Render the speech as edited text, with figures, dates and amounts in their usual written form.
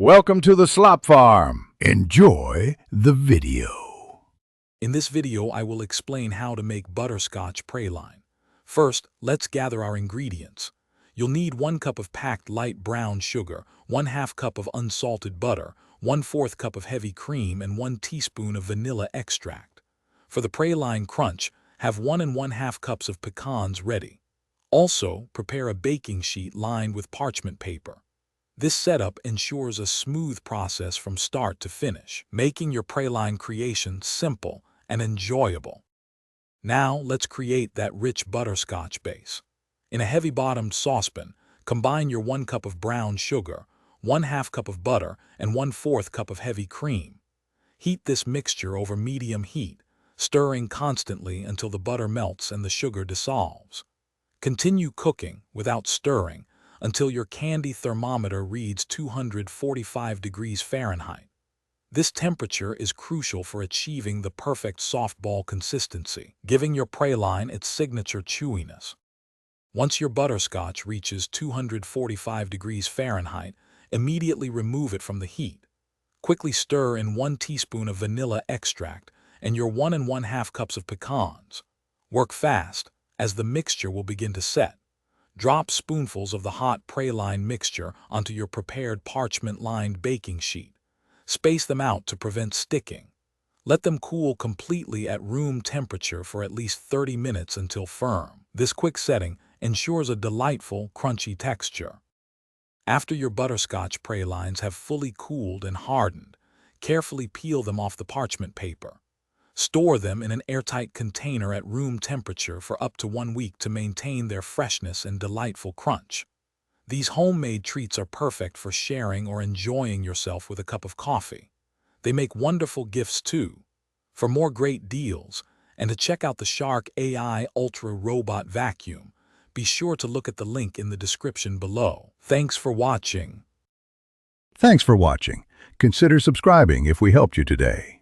Welcome to the Slop Farm. Enjoy the video. In this video, I will explain how to make butterscotch praline. First, let's gather our ingredients. You'll need 1 cup of packed light brown sugar, 1/2 cup of unsalted butter, 1/4 cup of heavy cream, and 1 teaspoon of vanilla extract. For the praline crunch, have 1 1/2 cups of pecans ready. Also, prepare a baking sheet lined with parchment paper. This setup ensures a smooth process from start to finish, making your praline creation simple and enjoyable. Now, let's create that rich butterscotch base. In a heavy-bottomed saucepan, combine your 1 cup of brown sugar, 1/2 cup of butter, and 1/4 cup of heavy cream. Heat this mixture over medium heat, stirring constantly until the butter melts and the sugar dissolves. Continue cooking without stirring until your candy thermometer reads 245 degrees Fahrenheit. This temperature is crucial for achieving the perfect softball consistency, giving your praline its signature chewiness. Once your butterscotch reaches 245 degrees Fahrenheit, immediately remove it from the heat. Quickly stir in 1 teaspoon of vanilla extract and your 1 1/2 cups of pecans. Work fast, as the mixture will begin to set. Drop spoonfuls of the hot praline mixture onto your prepared parchment-lined baking sheet. Space them out to prevent sticking. Let them cool completely at room temperature for at least 30 minutes until firm. This quick setting ensures a delightful, crunchy texture. After your butterscotch pralines have fully cooled and hardened, carefully peel them off the parchment paper. Store them in an airtight container at room temperature for up to 1 week to maintain their freshness and delightful crunch. These homemade treats are perfect for sharing or enjoying yourself with a cup of coffee. They make wonderful gifts too. For more great deals, and to check out the Shark AI Ultra Robot Vacuum, be sure to look at the link in the description below. Thanks for watching. Thanks for watching. Consider subscribing if we helped you today.